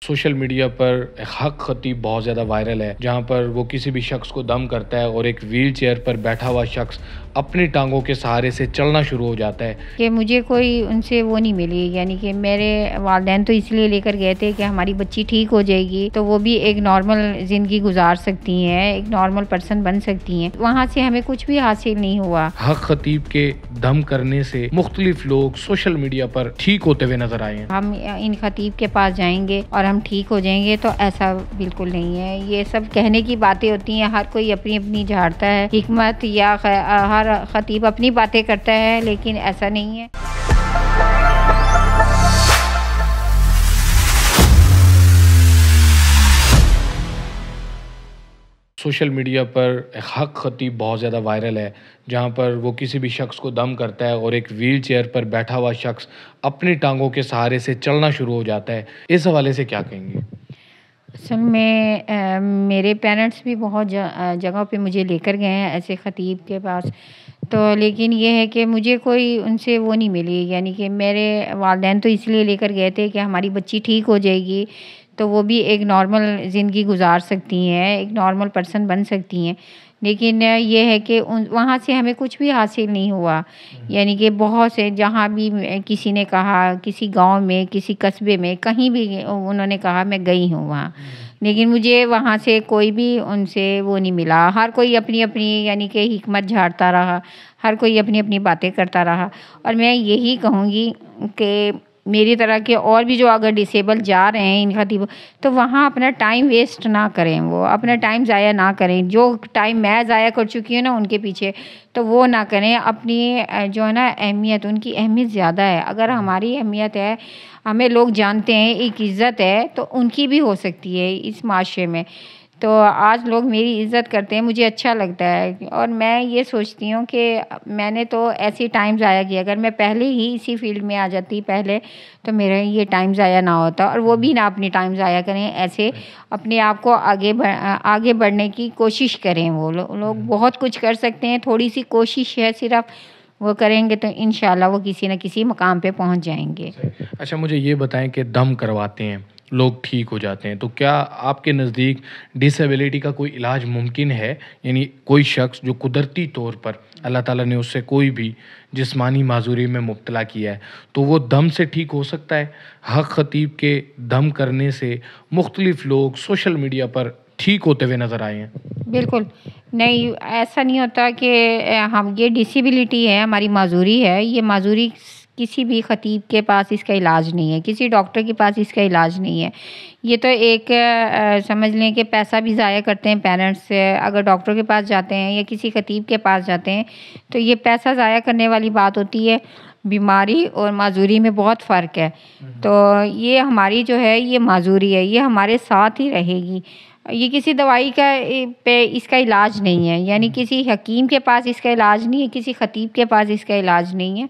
Social media پر ایک حق خطیب بہت زیادہ وائرل ہے، جہاں پر وہ کسی بھی شخص کو دم کرتا ہے اور ایک ویل چیئر پر بیٹھا ہوا شخص اپنی ٹانگوں کے سہارے سے چلنا شروع ہو جاتا ہے کہ مجھے کوئی ان سے وہ نہیں ملی، یعنی کہ میرے والدین تو اس لیے لے کر گئے تھے کہ ہماری بچی ٹھیک ہو جائے گی تو وہ بھی ایک نارمل زندگی گزار سکتی ہیں، ایک نارمل پرسن بن سکتی ہیں۔ وہاں سے ہمیں کچھ بھی حاصل نہیں ہوا۔ حق خطیب کے دم کرنے سے مختلف لوگ سوشل میڈیا پر ٹھیک ہوتے ہوئے نظر آئے ہیں۔ ہم ان خطیب کے پاس جائیں گے اور ہم ٹھیک ہو جائیں گے تو ایسا بالکل نہیں ہے۔ یہ سب کہنے کی باتیں ہوتی ہیں، ہر کوئی اپنی اپنی جھاڑتا ہے حکمت، یا ہر خطیب اپنی باتیں کرتا ہے، لیکن ایسا نہیں ہے۔ سوشل میڈیا پر ایک حق خطیب بہت زیادہ وائرل ہے، جہاں پر وہ کسی بھی شخص کو دم کرتا ہے اور ایک ویل چیئر پر بیٹھا ہوا شخص اپنی ٹانگوں کے سہارے سے چلنا شروع ہو جاتا ہے۔ اس حوالے سے کیا کہیں گے؟ اصل میں میرے پیرنٹس بھی بہت جگہوں پہ مجھے لے کر گئے ہیں ایسے خطیب کے پاس، تو لیکن یہ ہے کہ مجھے کوئی ان سے وہ نہیں ملی، یعنی کہ میرے والدین تو اس لیے لے کر گئے تھے کہ ہماری بچی ٹھیک ہو جائے گی تو وہ بھی ایک نارمل زندگی گزار سکتی ہیں، ایک نارمل پرسن بن سکتی ہیں، لیکن یہ ہے کہ وہاں سے ہمیں کچھ بھی حاصل نہیں ہوا۔ یعنی کہ بہت سے جہاں بھی کسی نے کہا، کسی گاؤں میں، کسی قصبے میں، کہیں بھی انہوں نے کہا، میں گئی ہوں وہاں، لیکن مجھے وہاں سے کوئی بھی ان سے وہ نہیں ملا۔ ہر کوئی اپنی اپنی یعنی کہ حکمت جھاڑتا رہا، ہر کوئی اپنی اپنی باتیں کرتا رہا۔ اور میں یہی کہوں گی کہ میری طرح کے اور بھی جو اگر ڈسیبل جا رہے ہیں ان خطیبوں، تو وہاں اپنا ٹائم ویسٹ نہ کریں، وہ اپنا ٹائم ضائع نہ کریں۔ جو ٹائم میں ضائع کر چکی ہوں نا ان کے پیچھے، تو وہ نہ کریں۔ اپنی جو ہے نا اہمیت، ان کی اہمیت زیادہ ہے۔ اگر ہماری اہمیت ہے، ہمیں لوگ جانتے ہیں، ایک عزت ہے، تو ان کی بھی ہو سکتی ہے اس معاشرے میں۔ تو آج لوگ میری عزت کرتے ہیں، مجھے اچھا لگتا ہے، اور میں یہ سوچتی ہوں کہ میں نے تو ایسی ٹائم ضائع کیا، اگر میں پہلے ہی اسی فیلڈ میں آ جاتی پہلے، تو میرا یہ ٹائم ضائع نہ ہوتا۔ اور وہ بھی نہ اپنی ٹائم ضائع کریں، ایسے اپنے آپ کو آگے بڑھنے کی کوشش کریں۔ وہ لوگ بہت کچھ کر سکتے ہیں، تھوڑی سی کوشش ہے صرف، وہ کریں گے تو انشاءاللہ وہ کسی نہ کسی مقام پہ پہنچ جائیں گے۔ اچھا، مجھے یہ بتائیں کہ دم کرواتے ہیں لوگ ٹھیک ہو جاتے ہیں، تو کیا آپ کے نزدیک ڈسیبلٹی کا کوئی علاج ممکن ہے؟ یعنی کوئی شخص جو قدرتی طور پر اللہ تعالیٰ نے اس سے کوئی بھی جسمانی معذوری میں مبتلا کیا ہے، تو وہ دم سے ٹھیک ہو سکتا ہے؟ حق خطیب کے دم کرنے سے مختلف لوگ سوشل میڈیا پر ٹھیک ہوتے ہوئے نظر آئے ہیں۔ بالکل نہیں، ایسا نہیں ہوتا کہ ہم یہ ڈسیبلٹی ہے، ہماری معذوری ہے، یہ معذوری کسی بھی خطیب کے پاس اس کا علاج نہیں ہے، کسی ڈاکٹر کے پاس اس کا علاج نہیں ہے۔ یہ تو ایک سمجھ لیں کہ پیسہ بھی ضائع کرتے ہیں پیرنٹس سے، اگر ڈاکٹر کے پاس جاتے ہیں یا کسی خطیب کے پاس جاتے ہیں تو یہ پیسہ ضائع کرنے والی بات ہوتی ہے۔ بیماری اور معذوری میں بہت فرق ہے۔ تو یہ ہماری جو ہے یہ معذوری ہے، یہ ہمارے ساتھ ہی رہے گی۔ یہ کسی دوائی کا پہ اس کا علاج نہیں ہے، یعنی کسی حکیم کے پاس اس کا علاج نہیں ہے، کسی خطیب کے پاس اس کا علاج نہیں ہے۔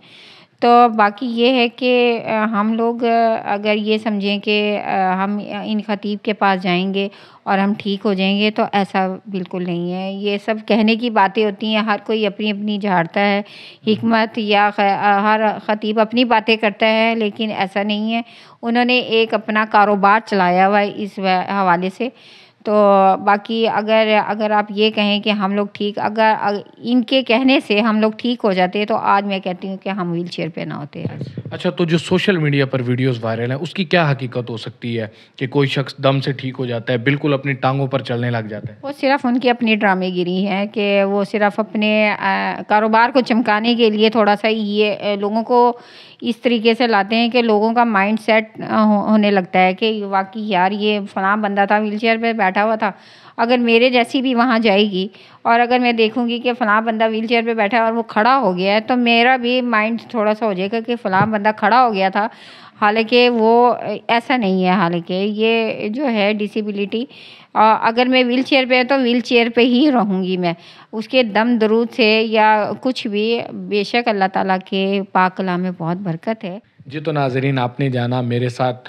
تو باقی یہ ہے کہ ہم لوگ اگر یہ سمجھیں کہ ہم ان خطیب کے پاس جائیں گے اور ہم ٹھیک ہو جائیں گے، تو ایسا بالکل نہیں ہے۔ یہ سب کہنے کی باتیں ہوتی ہیں، ہر کوئی اپنی اپنی جھاڑتا ہے حکمت، یا ہر خطیب اپنی باتیں کرتا ہے، لیکن ایسا نہیں ہے۔ انہوں نے ایک اپنا کاروبار چلایا ہوا ہے اس حوالے سے۔ تو باقی اگر آپ یہ کہیں کہ ہم لوگ ٹھیک، اگر ان کے کہنے سے ہم لوگ ٹھیک ہو جاتے تو آج میں کہتی ہوں کہ ہم ویل چیئر پہ نہ ہوتے۔ اچھا، تو جو سوشل میڈیا پر ویڈیوز وائرل ہیں، اس کی کیا حقیقت ہو سکتی ہے کہ کوئی شخص دم سے ٹھیک ہو جاتا ہے، بالکل اپنی ٹانگوں پر چلنے لگ جاتا ہے؟ وہ صرف ان کی اپنی ڈرامے گیری ہے کہ وہ صرف اپنے کاروبار کو چمکانے کے لیے تھوڑا سا یہ لوگوں کو اس طریقے سے لاتے ہیں کہ لوگوں کا مائنڈ سیٹ ہونے لگتا ہے کہ واقعی یار یہ فلاں بندہ تھا ویل چیئر پہ بیٹھا ہوا تھا، اگر میرے جیسی بھی وہاں جائے گی اور اگر میں دیکھوں گی کہ فلاں بندہ ویل چیئر پہ بیٹھا ہے اور وہ کھڑا ہو گیا ہے، تو میرا بھی مائنڈ تھوڑا سا ہو جائے گا کہ فلاں بندہ کھڑا ہو گیا تھا، حالانکہ وہ ایسا نہیں ہے۔ حالانکہ یہ جو ہے ڈسیبلٹی، اگر میں ویل چیئر پہ ہے تو ویل چیئر پہ ہی رہوں گی میں، اس کے دم درود سے یا کچھ بھی، بے شک اللہ تعالیٰ کے پاک کلام میں بہت برکت ہے۔ جی، تو ناظرین، آپ نے جانا میرے ساتھ